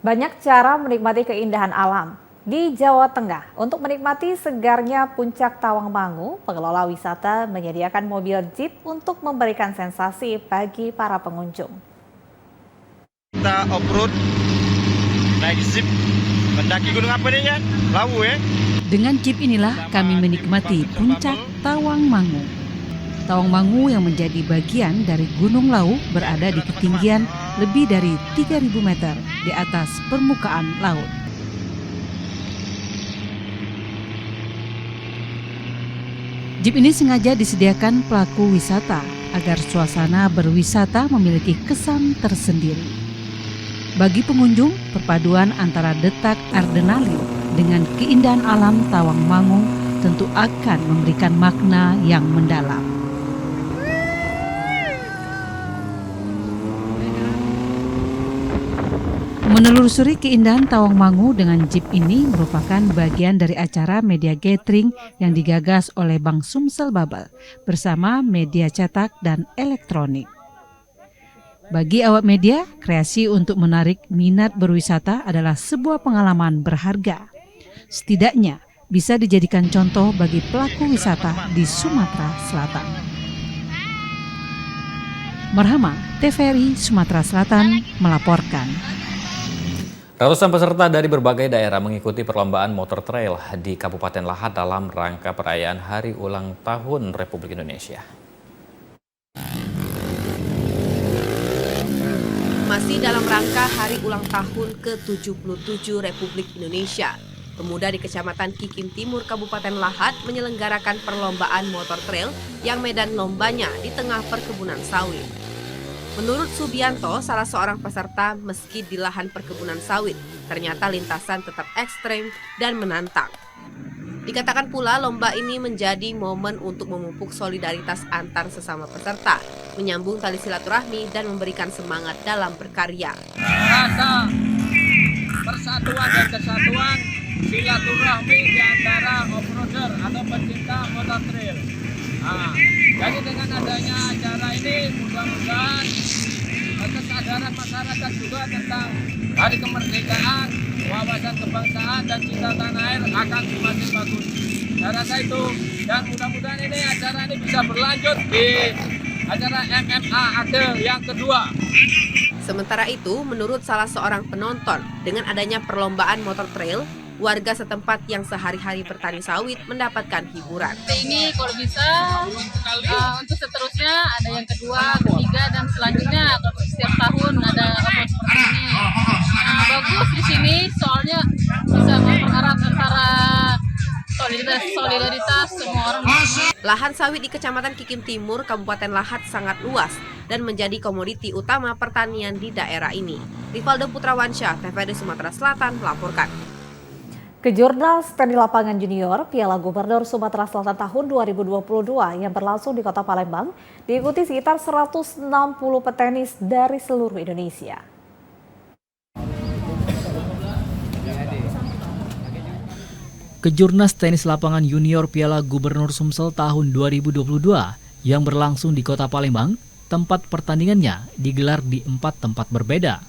Banyak cara menikmati keindahan alam. Di Jawa Tengah, untuk menikmati segarnya Puncak Tawangmangu, pengelola wisata menyediakan mobil jeep untuk memberikan sensasi bagi para pengunjung. Kita off-road, naik jeep, mendaki gunung apa nih ya? Lawu ya? Dengan jeep inilah kami menikmati Puncak Tawangmangu. Tawangmangu yang menjadi bagian dari Gunung Lawu berada di ketinggian lebih dari 3.000 meter di atas permukaan laut. Jeep ini sengaja disediakan pelaku wisata agar suasana berwisata memiliki kesan tersendiri. Bagi pengunjung, perpaduan antara detak adrenalin dengan keindahan alam Tawangmangu tentu akan memberikan makna yang mendalam. Menelusuri keindahan Tawangmangu dengan jeep ini merupakan bagian dari acara media gathering yang digagas oleh Bank Sumsel Babel bersama media cetak dan elektronik. Bagi awak media, kreasi untuk menarik minat berwisata adalah sebuah pengalaman berharga. Setidaknya bisa dijadikan contoh bagi pelaku wisata di Sumatera Selatan. Marhama, TVRI Sumatera Selatan melaporkan. Ratusan peserta dari berbagai daerah mengikuti perlombaan motor trail di Kabupaten Lahat dalam rangka perayaan Hari Ulang Tahun Republik Indonesia. Masih dalam rangka Hari Ulang Tahun ke-77 Republik Indonesia, pemuda di Kecamatan Kikim Timur, Kabupaten Lahat menyelenggarakan perlombaan motor trail yang medan lombanya di tengah perkebunan sawit. Menurut Subianto, salah seorang peserta, meski di lahan perkebunan sawit, ternyata lintasan tetap ekstrem dan menantang. Dikatakan pula lomba ini menjadi momen untuk memupuk solidaritas antar sesama peserta, menyambung tali silaturahmi dan memberikan semangat dalam berkarya. Rasa persatuan dan kesatuan silaturahmi di antara off-roader atau pencinta motor trail. Jadi dengan adanya acara ini mudah-mudahan kesadaran masyarakat juga tentang hari kemerdekaan, wawasan kebangsaan dan cinta tanah air akan semakin bagus. Saya rasa itu, dan mudah-mudahan ini acara ini bisa berlanjut di acara MMA Adel yang kedua. Sementara itu, menurut salah seorang penonton, dengan adanya perlombaan motor trail, warga setempat yang sehari-hari bertani sawit mendapatkan hiburan. Ini kalau bisa untuk seterusnya ada yang kedua, ketiga, dan selanjutnya setiap tahun ada seperti ini. Bagus di sini soalnya bisa mempererat antara solidaritas semua orang. Lahan sawit di Kecamatan Kikim Timur, Kabupaten Lahat sangat luas dan menjadi komoditi utama pertanian di daerah ini. Rivaldo Putrawansyah, TVRI Sumatera Selatan melaporkan. Kejurnas Tenis Lapangan Junior Piala Gubernur Sumatera Selatan tahun 2022 yang berlangsung di Kota Palembang diikuti sekitar 160 petenis dari seluruh Indonesia. Kejurnas Tenis Lapangan Junior Piala Gubernur Sumsel tahun 2022 yang berlangsung di Kota Palembang, tempat pertandingannya digelar di 4 tempat berbeda.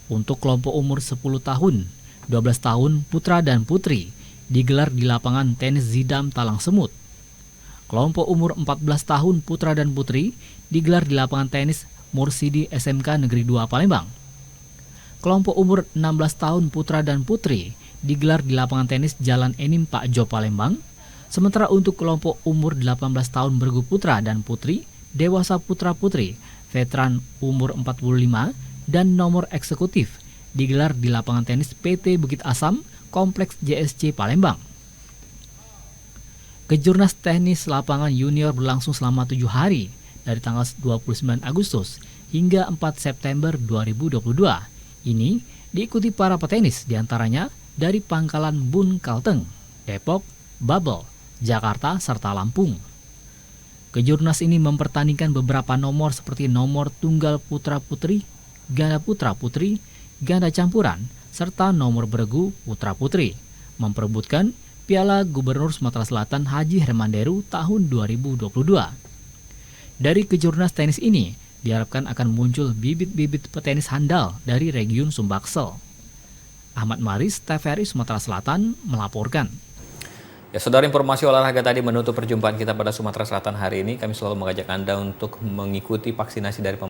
Untuk kelompok umur 10 tahun, 12 tahun putra dan putri digelar di lapangan tenis Zidam Talang Semut. Kelompok umur 14 tahun putra dan putri digelar di lapangan tenis Mursidi SMK Negeri 2 Palembang. Kelompok umur 16 tahun putra dan putri digelar di lapangan tenis Jalan Enim Pak Jo Palembang. Sementara untuk kelompok umur 18 tahun bergu putra dan putri, dewasa putra putri, veteran umur 45 dan nomor eksekutif digelar di lapangan tenis PT Bukit Asam, Kompleks JSC Palembang. Kejurnas Tenis Lapangan Junior berlangsung selama 7 hari, dari tanggal 29 Agustus hingga 4 September 2022. Ini diikuti para petenis diantaranya dari Pangkalan Bun Kalteng, Depok, Babel, Jakarta, serta Lampung. Kejurnas ini mempertandingkan beberapa nomor seperti nomor tunggal putra-putri, ganda putra-putri, ganda campuran, serta nomor beregu putra-putri, memperebutkan Piala Gubernur Sumatera Selatan Haji Hermanderu tahun 2022. Dari kejurnas tenis ini, diharapkan akan muncul bibit-bibit petenis handal dari region Sumbaksel. Ahmad Maris, TVRI Sumatera Selatan, melaporkan. Ya, saudara, informasi olahraga tadi menutup perjumpaan kita pada Sumatera Selatan hari ini. Kami selalu mengajak Anda untuk mengikuti vaksinasi dari pemerintah